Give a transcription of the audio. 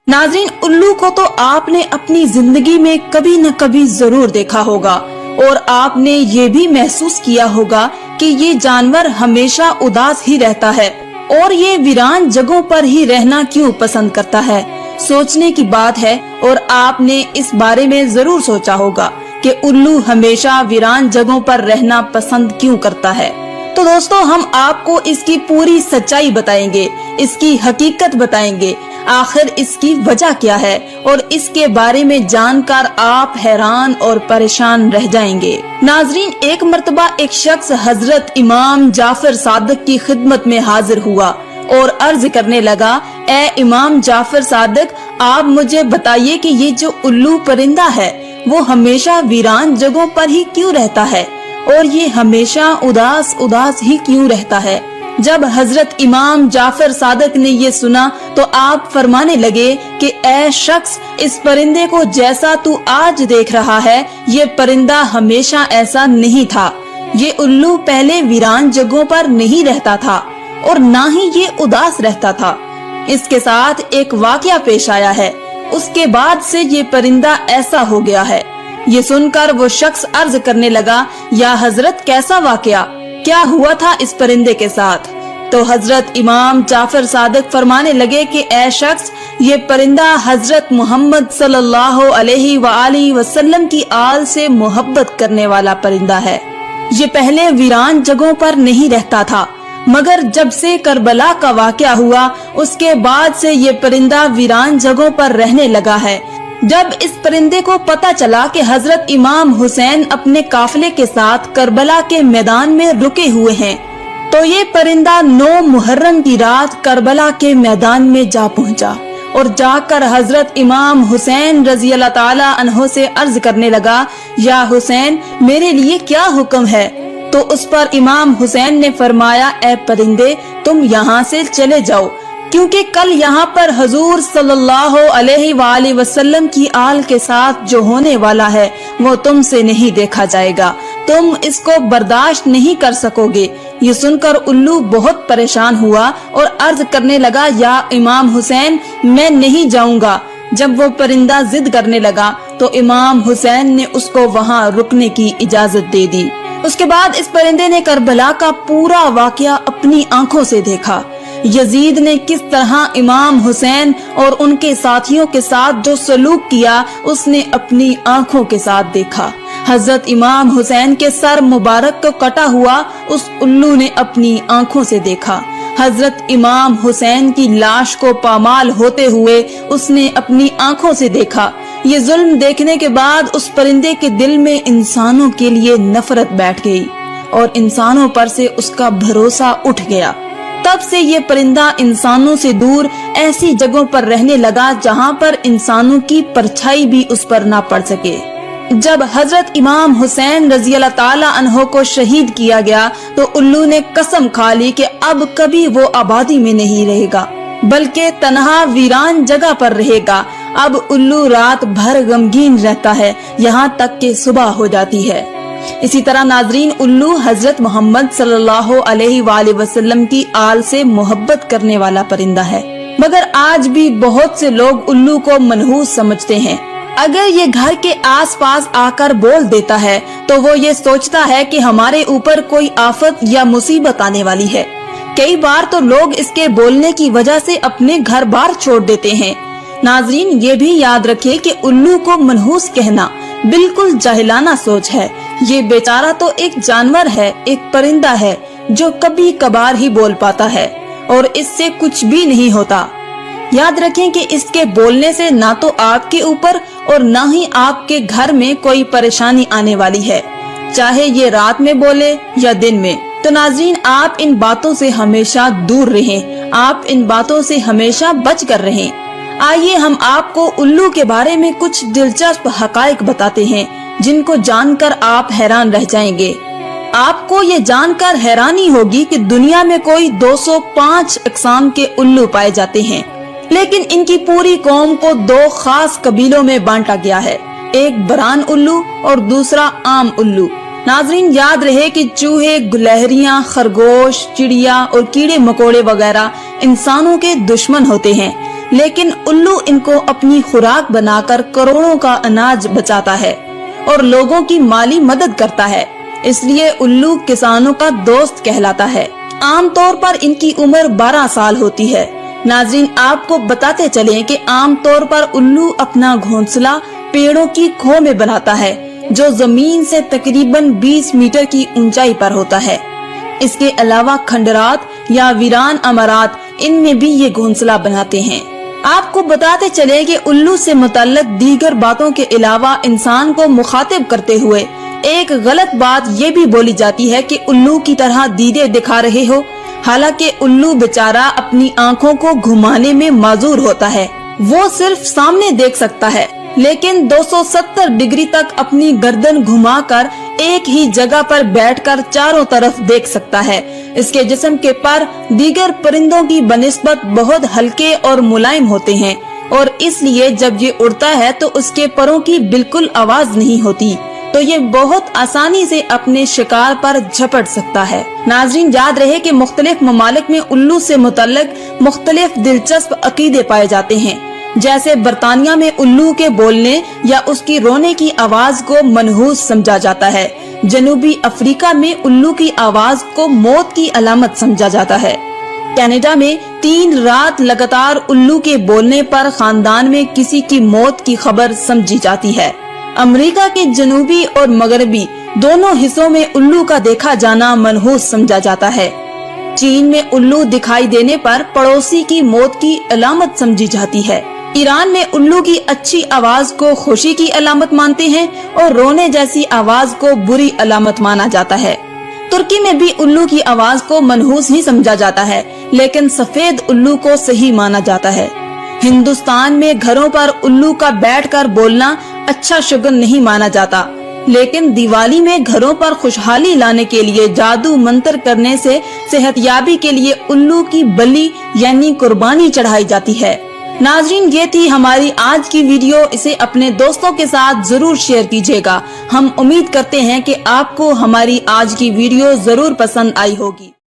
नाज़रीन, उल्लू को तो आपने अपनी जिंदगी में कभी न कभी जरूर देखा होगा और आपने ये भी महसूस किया होगा कि ये जानवर हमेशा उदास ही रहता है और ये वीरान जगहों पर ही रहना क्यों पसंद करता है। सोचने की बात है और आपने इस बारे में जरूर सोचा होगा कि उल्लू हमेशा वीरान जगहों पर रहना पसंद क्यों करता है। तो दोस्तों, हम आपको इसकी पूरी सच्चाई बताएंगे, इसकी हकीकत बताएंगे, आखिर इसकी वजह क्या है और इसके बारे में जानकर आप हैरान और परेशान रह जाएंगे। नाजरीन, एक मर्तबा एक शख्स हजरत इमाम जाफर सादिक की खिदमत में हाजिर हुआ और अर्ज करने लगा, ए इमाम जाफर सादिक, आप मुझे बताइए कि ये जो उल्लू परिंदा है वो हमेशा वीरान जगहों पर ही क्यों रहता है और ये हमेशा उदास उदास ही क्यों रहता है। जब हजरत इमाम जाफर सादिक ने ये सुना तो आप फरमाने लगे कि ऐ शख्स, इस परिंदे को जैसा तू आज देख रहा है ये परिंदा हमेशा ऐसा नहीं था। ये उल्लू पहले वीरान जगहों पर नहीं रहता था और ना ही ये उदास रहता था। इसके साथ एक वाकया पेश आया है, उसके बाद से ये परिंदा ऐसा हो गया है। ये सुनकर वो शख्स अर्ज करने लगा, या हजरत कैसा वाकया, क्या हुआ था इस परिंदे के साथ? तो हजरत इमाम जाफर सादिक फरमाने लगे कि ऐ शख्स, ये परिंदा हजरत मोहम्मद सल्लल्लाहु अलैहि वसल्लम की आल से मोहब्बत करने वाला परिंदा है। ये पहले वीरान जगहों पर नहीं रहता था, मगर जब से करबला का वाकया हुआ उसके बाद से ये परिंदा वीरान जगहों पर रहने लगा है। जब इस परिंदे को पता चला कि हजरत इमाम हुसैन अपने काफिले के साथ करबला के मैदान में रुके हुए हैं, तो ये परिंदा 9 मुहर्रम की रात करबला के मैदान में जा पहुंचा और जाकर हजरत इमाम हुसैन रजी अल्लाह ताला अन्हो से अर्ज करने लगा, या हुसैन, मेरे लिए क्या हुक्म है? तो उस पर इमाम हुसैन ने फरमाया, ए परिंदे, तुम यहाँ से चले जाओ, क्योंकि कल यहाँ पर हजूर सल्लल्लाहु अलैहि वसल्लम की आल के साथ जो होने वाला है वो तुमसे नहीं देखा जाएगा, तुम इसको बर्दाश्त नहीं कर सकोगे। ये सुनकर उल्लू बहुत परेशान हुआ और अर्ज करने लगा, या इमाम हुसैन, मैं नहीं जाऊंगा। जब वो परिंदा जिद करने लगा तो इमाम हुसैन ने उसको वहाँ रुकने की इजाजत दे दी। उसके बाद इस परिंदे ने करबला का पूरा वाकया अपनी आंखों से देखा। यजीद ने किस तरह इमाम हुसैन और उनके साथियों के साथ जो सलूक किया उसने अपनी आंखों के साथ देखा। हजरत इमाम हुसैन के सर मुबारक को कटा हुआ उस उल्लू ने अपनी आंखों से देखा। हजरत इमाम हुसैन की लाश को पामाल होते हुए उसने अपनी आंखों से देखा। ये जुल्म देखने के बाद उस परिंदे के दिल में इंसानों के लिए नफरत बैठ गई और इंसानों पर से उसका भरोसा उठ गया। तब से ये परिंदा इंसानों से दूर ऐसी जगहों पर रहने लगा जहाँ पर इंसानों की परछाई भी उस पर ना पड़ सके। जब हजरत इमाम हुसैन रजी अल्लाह ताला अन्हो को शहीद किया गया तो उल्लू ने कसम खा ली कि अब कभी वो आबादी में नहीं रहेगा, बल्कि तन्हा वीरान जगह पर रहेगा। अब उल्लू रात भर गमगीन रहता है, यहाँ तक कि सुबह हो जाती है। इसी तरह नाजरीन, उल्लू हजरत मोहम्मद सल्लल्लाहु अलैहि वसल्लम की आल से मोहब्बत करने वाला परिंदा है, मगर आज भी बहुत से लोग उल्लू को मनहूस समझते हैं। अगर ये घर के आसपास आकर बोल देता है तो वो ये सोचता है कि हमारे ऊपर कोई आफत या मुसीबत आने वाली है। कई बार तो लोग इसके बोलने की वजह से अपने घर बार छोड़ देते हैं। नाजरीन, ये भी याद रखें कि उल्लू को मनहूस कहना बिल्कुल जाहिलाना सोच है। ये बेचारा तो एक जानवर है, एक परिंदा है जो कभी कभार ही बोल पाता है और इससे कुछ भी नहीं होता। याद रखें कि इसके बोलने से ना तो आपके ऊपर और ना ही आपके घर में कोई परेशानी आने वाली है, चाहे ये रात में बोले या दिन में। तो नाजरीन, आप इन बातों से हमेशा दूर रहें, आप इन बातों से हमेशा बच कर रहें। आइए हम आपको उल्लू के बारे में कुछ दिलचस्प हकाइक बताते हैं जिनको जानकर आप हैरान रह जाएंगे। आपको ये जानकर हैरानी होगी कि दुनिया में कोई 205 अक़साम के उल्लू पाए जाते हैं, लेकिन इनकी पूरी कौम को 2 खास कबीलों में बांटा गया है, एक बरान उल्लू और दूसरा आम उल्लू। नाजरीन, याद रहे कि चूहे, गुलहरियां, खरगोश, चिड़िया और कीड़े मकोड़े वगैरह इंसानों के दुश्मन होते हैं, लेकिन उल्लू इनको अपनी खुराक बनाकर करोड़ों का अनाज बचाता है और लोगों की माली मदद करता है, इसलिए उल्लू किसानों का दोस्त कहलाता है। आमतौर पर इनकी उम्र 12 साल होती है। नाज़रीन, आपको बताते चलें कि आमतौर पर उल्लू अपना घोंसला पेड़ों की खो में बनाता है, जो जमीन से तकरीबन 20 मीटर की ऊंचाई पर होता है। इसके अलावा खंडरात या वीरान अमारात, इनमें भी ये घोंसला बनाते हैं। आपको बताते चले कि उल्लू से मुतल्लक दीगर बातों के अलावा इंसान को मुखातिब करते हुए एक गलत बात ये भी बोली जाती है कि उल्लू की तरह दीदे दिखा रहे हो। हालांकि उल्लू बेचारा अपनी आंखों को घुमाने में माजूर होता है। वो सिर्फ सामने देख सकता है, लेकिन 270 डिग्री तक अपनी गर्दन घुमाकर एक ही जगह पर बैठकर चारों तरफ देख सकता है। इसके जिस्म के पर दीगर परिंदों की बनिस्बत बहुत हल्के और मुलायम होते हैं और इसलिए जब ये उड़ता है तो उसके परों की बिल्कुल आवाज नहीं होती, तो ये बहुत आसानी से अपने शिकार पर झपट सकता है। नाज़रीन, याद रहे कि मुख्तलिफ ममालिक में उल्लू से मुतल्लिक मुख्तलिफ दिलचस्प अकीदे पाए जाते हैं। जैसे बरतानिया में उल्लू के बोलने या उसकी रोने की आवाज को मनहूस समझा जाता है। जनूबी अफ्रीका में उल्लू की आवाज को मौत की अलामत समझा जाता है। कनाडा में 3 रात लगातार उल्लू के बोलने पर खानदान में किसी की मौत की खबर समझी जाती है। अमेरिका के जनूबी और मगरबी दोनों हिस्सों में उल्लू का देखा जाना मनहूस समझा जाता है। चीन में उल्लू दिखाई देने पर पड़ोसी की मौत की अलामत समझी जाती है। ईरान में उल्लू की अच्छी आवाज को खुशी की अलामत मानते हैं और रोने जैसी आवाज को बुरी अलामत माना जाता है। तुर्की में भी उल्लू की आवाज को मनहूस ही समझा जाता है, लेकिन सफेद उल्लू को सही माना जाता है। हिंदुस्तान में घरों पर उल्लू का बैठकर बोलना अच्छा शुगन नहीं माना जाता, लेकिन दिवाली में घरों पर खुशहाली लाने के लिए जादू मंत्र करने से सेहतयाबी के लिए उल्लू की बलि यानी कुर्बानी चढ़ाई जाती है। नाज़रीन, ये थी हमारी आज की वीडियो। इसे अपने दोस्तों के साथ जरूर शेयर कीजिएगा। हम उम्मीद करते हैं कि आपको हमारी आज की वीडियो जरूर पसंद आई होगी।